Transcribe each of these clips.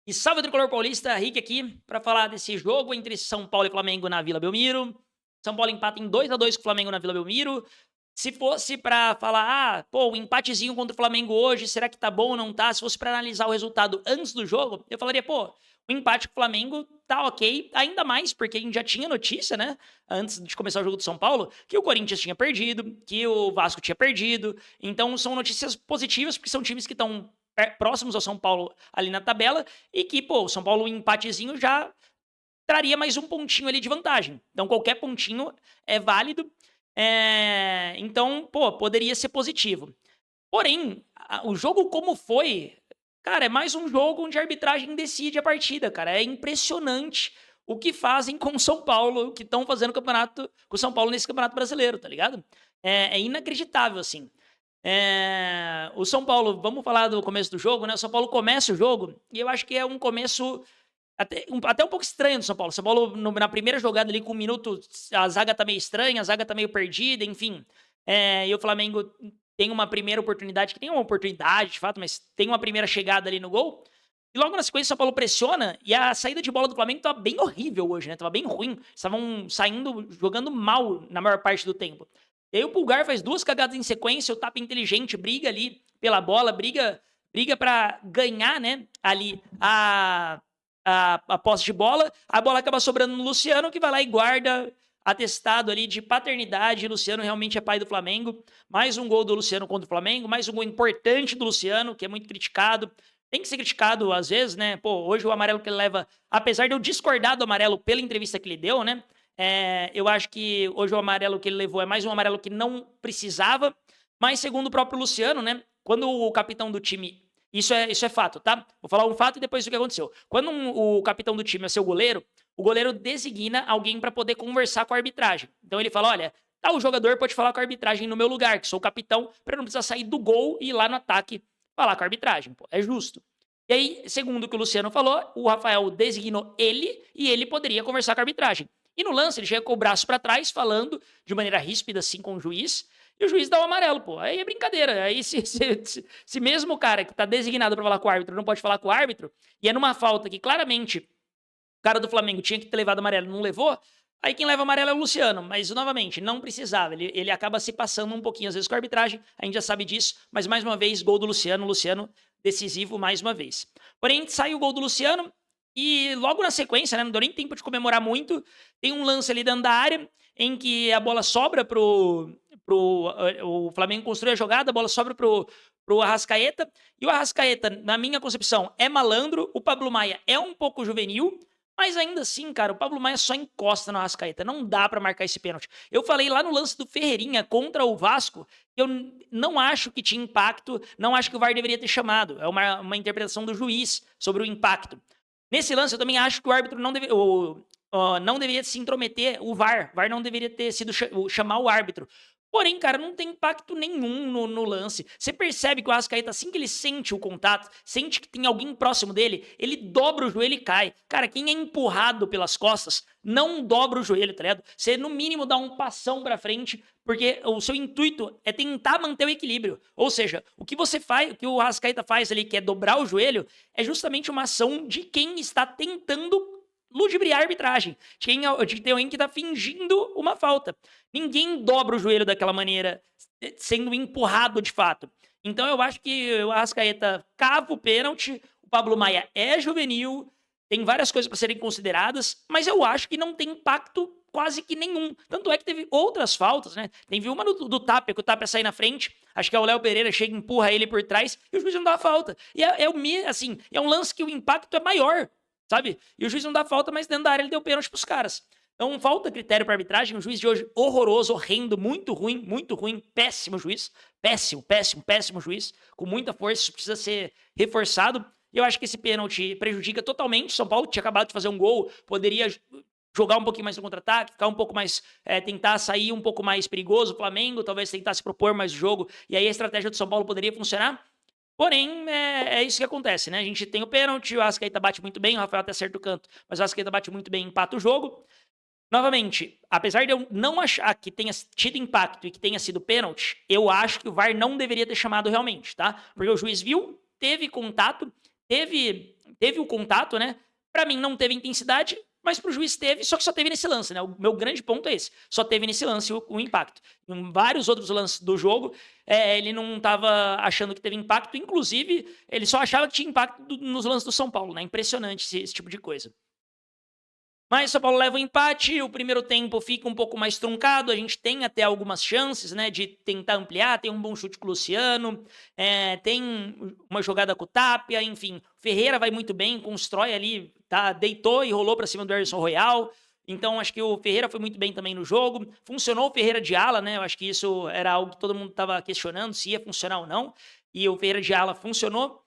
E salve tricolor paulista, Rick aqui para falar desse jogo entre São Paulo e Flamengo na Vila Belmiro. São Paulo empata em 2-2 com o Flamengo na Vila Belmiro. Se fosse para falar, pô, um empatezinho contra o Flamengo hoje, será que tá bom ou não tá? Se fosse para analisar o resultado antes do jogo, eu falaria, pô, o empate com o Flamengo tá ok, ainda mais porque a gente já tinha notícia, né, antes de começar o jogo do São Paulo, que o Corinthians tinha perdido, que o Vasco tinha perdido. Então são notícias positivas porque são times que estão próximos ao São Paulo ali na tabela e que, pô, o São Paulo um empatezinho já traria mais um pontinho ali de vantagem. Então qualquer pontinho é válido. Então, pô, poderia ser positivo. Porém, o jogo como foi, cara, é mais um jogo onde a arbitragem decide a partida, cara. É impressionante o que fazem com o São Paulo, o que estão fazendo com o São Paulo nesse campeonato brasileiro, tá ligado? É inacreditável, assim. O São Paulo, vamos falar do começo do jogo, né? O São Paulo começa o jogo e eu acho que é um começo até um pouco estranho do São Paulo. São Paulo, na primeira jogada ali, com um minuto, a zaga tá meio estranha, a zaga tá meio perdida, enfim. E o Flamengo tem uma primeira oportunidade, que tem uma oportunidade, de fato, mas tem uma primeira chegada ali no gol. E logo na sequência, o São Paulo pressiona e a saída de bola do Flamengo tava bem horrível hoje, né? Tava bem ruim. Estavam saindo, jogando mal na maior parte do tempo. E aí o Pulgar faz duas cagadas em sequência, o Tapa inteligente briga ali pela bola, briga para ganhar, né, ali a posse de bola. A bola acaba sobrando no Luciano, que vai lá e guarda, atestado ali de paternidade. Luciano realmente é pai do Flamengo. Mais um gol do Luciano contra o Flamengo, mais um gol importante do Luciano, que é muito criticado. Tem que ser criticado às vezes, né? Pô, hoje o amarelo que ele leva, apesar de eu discordar do amarelo pela entrevista que ele deu, né? Eu acho que hoje o amarelo que ele levou é mais um amarelo que não precisava, mas segundo o próprio Luciano, né? Quando o capitão do time. Isso é fato, tá? Vou falar um fato e depois o que aconteceu. Quando o capitão do time é seu goleiro, o goleiro designa alguém para poder conversar com a arbitragem. Então ele fala: olha, tal jogador pode falar com a arbitragem no meu lugar, que sou o capitão, para não precisar sair do gol e ir lá no ataque falar com a arbitragem. Pô, é justo. E aí, segundo o que o Luciano falou, o Rafael designou ele e ele poderia conversar com a arbitragem. E no lance, ele chega com o braço para trás, falando de maneira ríspida, assim, com o juiz, e o juiz dá o amarelo, pô. Aí é brincadeira. Aí se mesmo o cara que tá designado para falar com o árbitro não pode falar com o árbitro, e é numa falta que claramente o cara do Flamengo tinha que ter levado amarelo e não levou, aí quem leva amarelo é o Luciano. Mas, novamente, não precisava. Ele acaba se passando um pouquinho, às vezes, com a arbitragem, a gente já sabe disso, mas mais uma vez, gol do Luciano, decisivo mais uma vez. Porém, sai o gol do Luciano, e logo na sequência, né, não deu nem tempo de comemorar muito, tem um lance ali dentro da área, em que a bola sobra o Flamengo construir a jogada, a bola sobra pro Arrascaeta, e o Arrascaeta, na minha concepção, é malandro, o Pablo Maia é um pouco juvenil, mas ainda assim, cara, o Pablo Maia só encosta no Arrascaeta, não dá pra marcar esse pênalti. Eu falei lá no lance do Ferreirinha contra o Vasco, que eu não acho que tinha impacto, não acho que o VAR deveria ter chamado, é uma interpretação do juiz sobre o impacto. Nesse lance, eu também acho que o árbitro não deveria se intrometer, o VAR não deveria ter sido chamar o árbitro. Porém, cara, não tem impacto nenhum no lance. Você percebe que o Arrascaeta, assim que ele sente o contato, sente que tem alguém próximo dele, ele dobra o joelho e cai. Cara, quem é empurrado pelas costas não dobra o joelho, tá ligado? Você, no mínimo, dá um passão pra frente, porque o seu intuito é tentar manter o equilíbrio. Ou seja, o que você faz, o que o Arrascaeta faz ali, que é dobrar o joelho, é justamente uma ação de quem está tentando ludibriar a arbitragem, de ter alguém que tá fingindo uma falta. Ninguém dobra o joelho daquela maneira, sendo empurrado de fato. Então eu acho que o Arrascaeta cava o pênalti, o Pablo Maia é juvenil, tem várias coisas para serem consideradas, mas eu acho que não tem impacto quase que nenhum. Tanto é que teve outras faltas, né? Teve uma do Tapia, que o Tapia sai na frente, acho que é o Léo Pereira, chega e empurra ele por trás, e o juiz não dá a falta. E assim, é um lance que o impacto é maior, sabe? E o juiz não dá falta, mas dentro da área ele deu pênalti pros caras. Então falta critério para arbitragem. O juiz de hoje horroroso, horrendo, muito ruim, péssimo juiz, péssimo juiz, com muita força, isso precisa ser reforçado. E eu acho que esse pênalti prejudica totalmente. São Paulo tinha acabado de fazer um gol, poderia jogar um pouquinho mais no contra-ataque, ficar um pouco mais, tentar sair um pouco mais perigoso. O Flamengo talvez tentar se propor mais o jogo, e aí a estratégia do São Paulo poderia funcionar. Porém, é isso que acontece, né? A gente tem o pênalti, o Arrascaeta bate muito bem, o Rafael até acerta o canto, mas o Arrascaeta bate muito bem e empata o jogo. Novamente, apesar de eu não achar que tenha tido impacto e que tenha sido pênalti, eu acho que o VAR não deveria ter chamado realmente, tá? Porque o juiz viu, teve contato, teve o contato, né? Pra mim não teve intensidade, mas pro juiz teve, só que só teve nesse lance, né? O meu grande ponto é esse, só teve nesse lance o impacto. Em vários outros lances do jogo, ele não tava achando que teve impacto, inclusive ele só achava que tinha impacto nos lances do São Paulo, né? Impressionante esse tipo de coisa. Mas o São Paulo leva o empate, o primeiro tempo fica um pouco mais truncado, a gente tem até algumas chances, né, de tentar ampliar, tem um bom chute com o Luciano, tem uma jogada com o Tapia, enfim, Ferreira vai muito bem, constrói ali, tá, deitou e rolou para cima do Emerson Royal, então acho que o Ferreira foi muito bem também no jogo, funcionou o Ferreira de ala, né, eu acho que isso era algo que todo mundo estava questionando, se ia funcionar ou não, e o Ferreira de ala funcionou.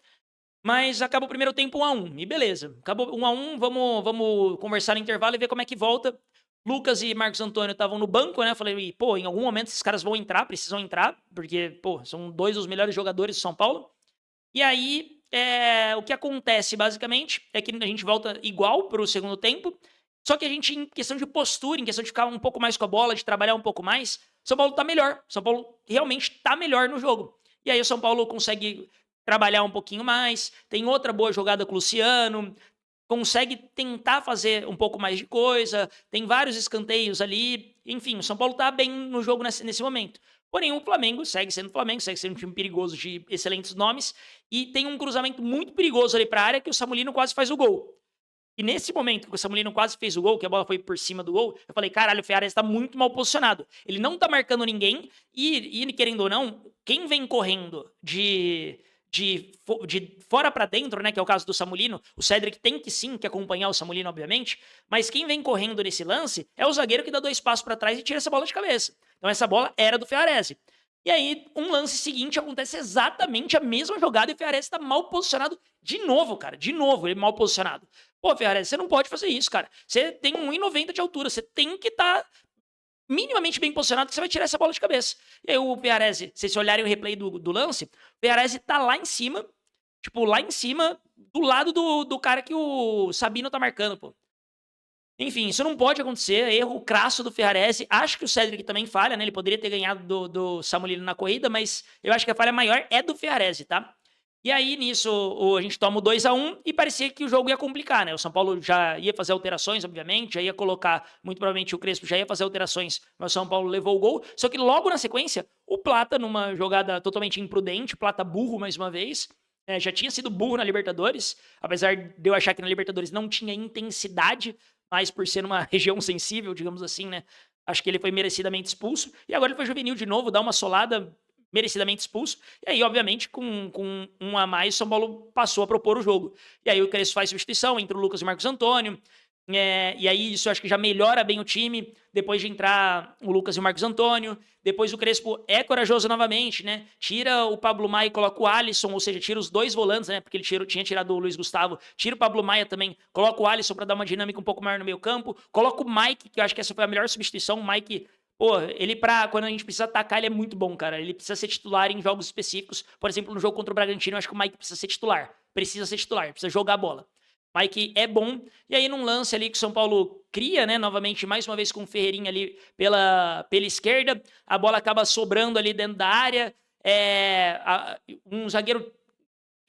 Mas acabou o primeiro tempo 1-1, e beleza. Acabou 1-1, vamos conversar no intervalo e ver como é que volta. Lucas e Marcos Antônio estavam no banco, né? Falei, pô, em algum momento esses caras vão entrar, precisam entrar, porque, pô, são dois dos melhores jogadores do São Paulo. E aí, o que acontece, basicamente, é que a gente volta igual pro segundo tempo, só que a gente, em questão de postura, em questão de ficar um pouco mais com a bola, de trabalhar um pouco mais, São Paulo tá melhor. São Paulo realmente tá melhor no jogo. E aí o São Paulo consegue trabalhar um pouquinho mais, tem outra boa jogada com o Luciano, consegue tentar fazer um pouco mais de coisa, tem vários escanteios ali, enfim, o São Paulo tá bem no jogo nesse momento. Porém, o Flamengo, segue sendo um time perigoso de excelentes nomes, e tem um cruzamento muito perigoso ali pra área que o Samulino quase faz o gol. E nesse momento que o Samulino quase fez o gol, que a bola foi por cima do gol, eu falei, caralho, o Ferrari está muito mal posicionado. Ele não tá marcando ninguém, e querendo ou não, quem vem correndo de fora para dentro, né, que é o caso do Samulino, o Cedric tem que sim que acompanhar o Samulino, obviamente, mas quem vem correndo nesse lance é o zagueiro que dá 2 passos para trás e tira essa bola de cabeça. Então essa bola era do Ferrarese. E aí, um lance seguinte, acontece exatamente a mesma jogada e o Ferrarese tá mal posicionado de novo, cara. De novo, ele mal posicionado. Pô, Ferrarese, você não pode fazer isso, cara. Você tem 1,90 de altura, você tem que estar minimamente bem posicionado que você vai tirar essa bola de cabeça. E aí o Ferrarese, se vocês olharem o replay do lance, o Ferrarese tá lá em cima, tipo, lá em cima, do lado do cara que o Sabino tá marcando, pô. Enfim, isso não pode acontecer, erro crasso do Ferrarese. Acho que o Cedric também falha, né? Ele poderia ter ganhado do Samulino na corrida, mas eu acho que a falha maior é do Ferrarese, tá? E aí, nisso, a gente toma o 2-1 e parecia que o jogo ia complicar, né? O São Paulo já ia fazer alterações, obviamente, já ia colocar, muito provavelmente o Crespo já ia fazer alterações, mas o São Paulo levou o gol. Só que logo na sequência, o Plata, numa jogada totalmente imprudente, Plata burro mais uma vez, já tinha sido burro na Libertadores, apesar de eu achar que na Libertadores não tinha intensidade, mas por ser numa região sensível, digamos assim, né? Acho que ele foi merecidamente expulso. E agora ele foi juvenil de novo, dá uma solada, merecidamente expulso. E aí, obviamente, com um a mais, São Paulo passou a propor o jogo. E aí o Crespo faz substituição entre o Lucas e o Marcos Antônio. E aí isso eu acho que já melhora bem o time, depois de entrar o Lucas e o Marcos Antônio. Depois o Crespo é corajoso novamente, né? Tira o Pablo Maia e coloca o Alisson, ou seja, tira os dois volantes, né? Porque ele tinha tirado o Luiz Gustavo. Tira o Pablo Maia também, coloca o Alisson para dar uma dinâmica um pouco maior no meio campo. Coloca o Mike, que eu acho que essa foi a melhor substituição. O Mike, pô, ele quando a gente precisa atacar, ele é muito bom, cara. Ele precisa ser titular em jogos específicos. Por exemplo, no jogo contra o Bragantino, eu acho que o Mike precisa ser titular. Precisa jogar a bola. Mike é bom, e aí num lance ali que o São Paulo cria, né, novamente, mais uma vez com o Ferreirinha ali pela esquerda, a bola acaba sobrando ali dentro da área, um zagueiro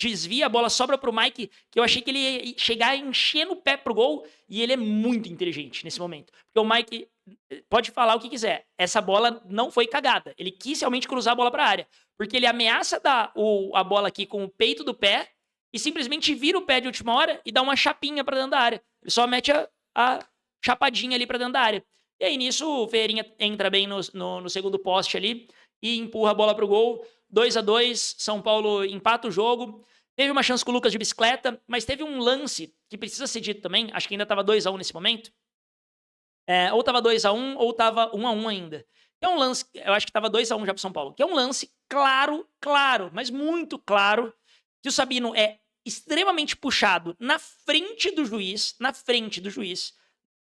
desvia, a bola sobra pro Mike, que eu achei que ele ia chegar enchendo o pé pro gol, e ele é muito inteligente nesse momento, porque o Mike pode falar o que quiser, essa bola não foi cagada, ele quis realmente cruzar a bola pra área, porque ele ameaça dar a bola aqui com o peito do pé, e simplesmente vira o pé de última hora e dá uma chapinha pra dentro da área. Ele só mete a chapadinha ali pra dentro da área. E aí nisso o Ferreirinha entra bem no segundo poste ali e empurra a bola pro gol. 2-2, São Paulo empata o jogo. Teve uma chance com o Lucas de bicicleta, mas teve um lance que precisa ser dito também. Acho que ainda tava 2-1 nesse momento. Ou tava 2-1 ou tava 1-1 ainda. É um lance, eu acho que tava 2-1 já pro São Paulo. Que é um lance claro, mas muito claro, que o Sabino é extremamente puxado na frente do juiz,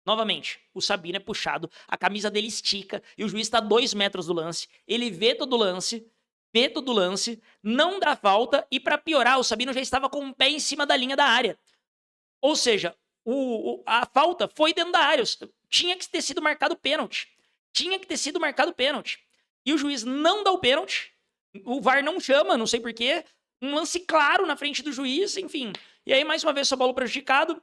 novamente, o Sabino é puxado, a camisa dele estica e o juiz está a 2 metros do lance, ele vê todo o lance, não dá falta e para piorar, o Sabino já estava com o pé em cima da linha da área. Ou seja, a falta foi dentro da área, tinha que ter sido marcado pênalti. E o juiz não dá o pênalti, o VAR não chama, não sei porquê, um lance claro na frente do juiz, enfim. E aí, mais uma vez, São Paulo prejudicado.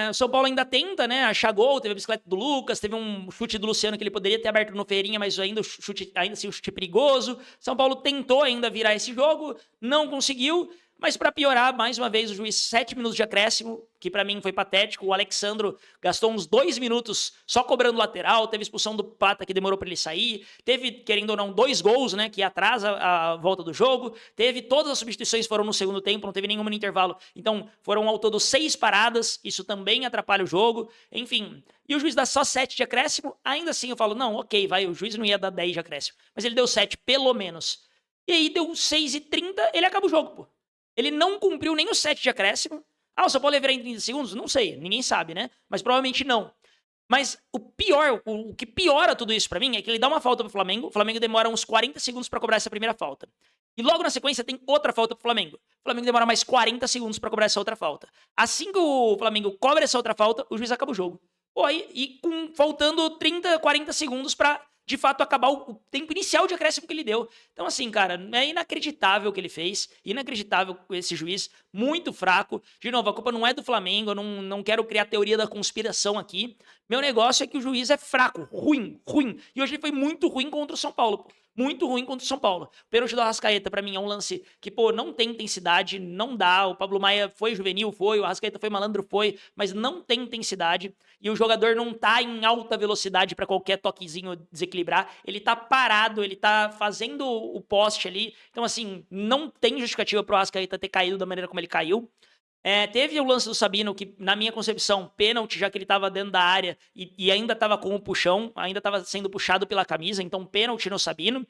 O São Paulo ainda tenta, né, achar gol, teve a bicicleta do Lucas, teve um chute do Luciano que ele poderia ter aberto no Feirinha, mas ainda assim um chute perigoso. São Paulo tentou ainda virar esse jogo, não conseguiu, mas para piorar, mais uma vez, o juiz 7 minutos de acréscimo, que para mim foi patético. O Alexandro gastou uns 2 minutos só cobrando lateral, teve expulsão do Plata que demorou para ele sair, teve, querendo ou não, 2 gols, né, que atrasa a volta do jogo, teve todas as substituições foram no segundo tempo, não teve nenhuma no intervalo, então foram ao todo 6 paradas, isso também atrapalha o jogo, enfim. E o juiz dá só 7 de acréscimo, ainda assim eu falo, não, ok, vai, o juiz não ia dar 10 de acréscimo, mas ele deu 7 pelo menos. E aí deu 6:30, ele acaba o jogo, pô. Ele não cumpriu nem o 7 de acréscimo. O São Paulo ia virar em 30 segundos? Não sei, ninguém sabe, né? Mas provavelmente não. Mas o pior, o que piora tudo isso pra mim é que ele dá uma falta pro Flamengo. O Flamengo demora uns 40 segundos pra cobrar essa primeira falta. E logo na sequência tem outra falta pro Flamengo. O Flamengo demora mais 40 segundos pra cobrar essa outra falta. Assim que o Flamengo cobra essa outra falta, o juiz acaba o jogo. Pô, faltando 30, 40 segundos pra de fato acabar o tempo inicial de acréscimo que ele deu. Então, assim, cara, é inacreditável o que ele fez, inacreditável esse juiz, muito fraco. De novo, a culpa não é do Flamengo, eu não quero criar teoria da conspiração aqui. Meu negócio é que o juiz é fraco, ruim. E hoje ele foi muito ruim contra o São Paulo, pô. Muito ruim contra o São Paulo. O pênalti do Arrascaeta, pra mim, é um lance que, pô, não tem intensidade, não dá. O Pablo Maia foi juvenil, foi. O Arrascaeta foi malandro, foi. Mas não tem intensidade. E o jogador não tá em alta velocidade pra qualquer toquezinho desequilibrar. Ele tá parado, ele tá fazendo o poste ali. Então, assim, não tem justificativa pro Arrascaeta ter caído da maneira como ele caiu. Teve o lance do Sabino, que, na minha concepção, pênalti, já que ele estava dentro da área e ainda estava com o puxão, ainda estava sendo puxado pela camisa, então pênalti no Sabino,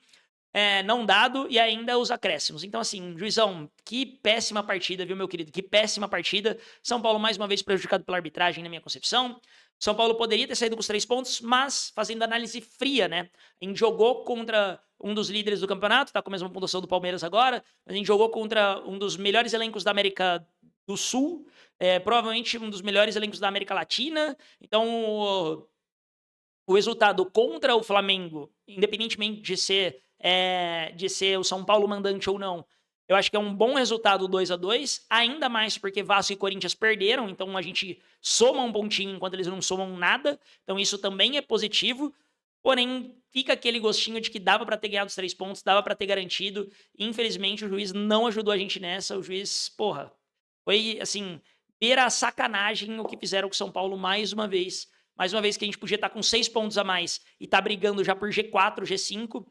não dado, e ainda os acréscimos. Então, assim, juizão, que péssima partida, viu, meu querido? Que péssima partida. São Paulo, mais uma vez, prejudicado pela arbitragem, na minha concepção. São Paulo poderia ter saído com os 3 pontos, mas fazendo análise fria, né? A gente jogou contra um dos líderes do campeonato, tá com a mesma pontuação do Palmeiras agora, a gente jogou contra um dos melhores elencos da América do Sul, provavelmente um dos melhores elencos da América Latina. Então, o resultado contra o Flamengo, independentemente de ser o São Paulo mandante ou não, eu acho que é um bom resultado 2-2, ainda mais porque Vasco e Corinthians perderam, então a gente soma um pontinho enquanto eles não somam nada, então isso também é positivo. Porém, fica aquele gostinho de que dava para ter ganhado os 3 pontos, dava para ter garantido. Infelizmente, o juiz não ajudou a gente nessa. O juiz, porra, foi, assim, beira a sacanagem o que fizeram com o São Paulo mais uma vez. Mais uma vez que a gente podia estar com 6 pontos a mais e tá brigando já por G4, G5.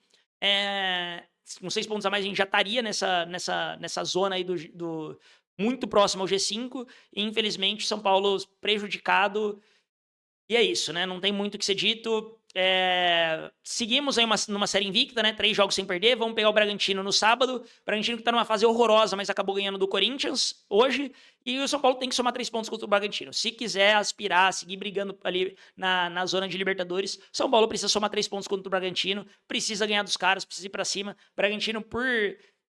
Com 6 pontos a mais a gente já estaria nessa zona aí muito próximo ao G5. E infelizmente, São Paulo prejudicado. E é isso, né? Não tem muito o que ser dito. Seguimos aí numa série invicta, né? 3 jogos sem perder. Vamos pegar o Bragantino no sábado. O Bragantino que tá numa fase horrorosa, mas acabou ganhando do Corinthians hoje. E o São Paulo tem que somar 3 pontos contra o Bragantino. Se quiser aspirar, seguir brigando ali na zona de Libertadores, São Paulo precisa somar 3 pontos contra o Bragantino. Precisa ganhar dos caras, precisa ir pra cima. Bragantino, por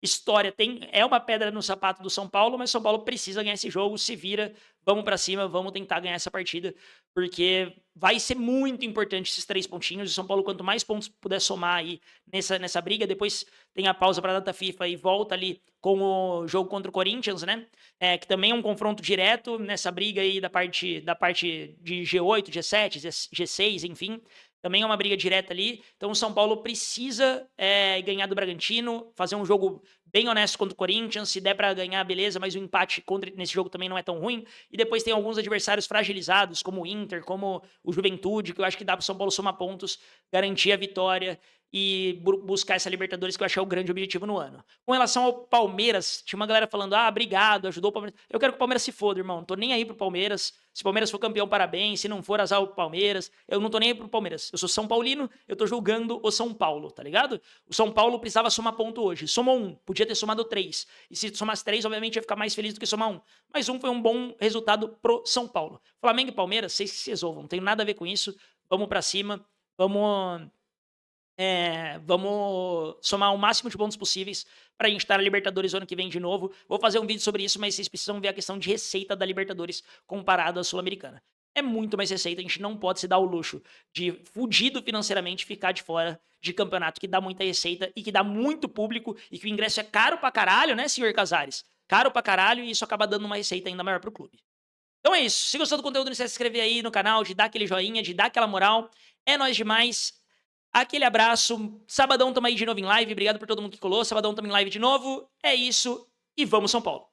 história, é uma pedra no sapato do São Paulo, mas São Paulo precisa ganhar esse jogo, se vira, vamos pra cima, vamos tentar ganhar essa partida, porque vai ser muito importante esses 3 pontinhos, e São Paulo, quanto mais pontos puder somar aí nessa briga, depois tem a pausa pra data FIFA e volta ali com o jogo contra o Corinthians, né, que também é um confronto direto nessa briga aí da parte de G8, G7, G6, enfim, também é uma briga direta ali. Então o São Paulo precisa ganhar do Bragantino, fazer um jogo bem honesto contra o Corinthians. Se der pra ganhar, beleza, mas o empate nesse jogo também não é tão ruim. E depois tem alguns adversários fragilizados, como o Inter, como o Juventude, que eu acho que dá pro São Paulo somar pontos, garantir a vitória e buscar essa Libertadores, que eu acho que é o grande objetivo no ano. Com relação ao Palmeiras, tinha uma galera falando, obrigado, ajudou o Palmeiras. Eu quero que o Palmeiras se foda, irmão. Não tô nem aí pro Palmeiras. Se o Palmeiras for campeão, parabéns. Se não for, azar o Palmeiras. Eu não tô nem aí pro Palmeiras. Eu sou São Paulino, eu tô julgando o São Paulo, tá ligado? O São Paulo precisava somar ponto hoje. Somou 1, podia ter somado 3. E se somasse 3, obviamente ia ficar mais feliz do que somar 1. Mas 1 foi um bom resultado pro São Paulo. Flamengo e Palmeiras, vocês que se resolvam. Não tem nada a ver com isso. Vamos pra cima. Vamos somar o máximo de pontos possíveis para a gente estar na Libertadores ano que vem de novo. Vou fazer um vídeo sobre isso, mas vocês precisam ver a questão de receita da Libertadores comparada à Sul-Americana. É muito mais receita, a gente não pode se dar o luxo de, fudido financeiramente, ficar de fora de campeonato que dá muita receita e que dá muito público e que o ingresso é caro pra caralho, né, senhor Casares? caro pra caralho e isso acaba dando uma receita ainda maior pro clube. Então é isso. Se gostou do conteúdo, não esquece de se inscrever aí no canal, de dar aquele joinha, de dar aquela moral. É nóis demais. Aquele abraço. Sabadão tamo aí de novo em live. Obrigado por todo mundo que colou. Sabadão tamo em live de novo. É isso. E vamos, São Paulo.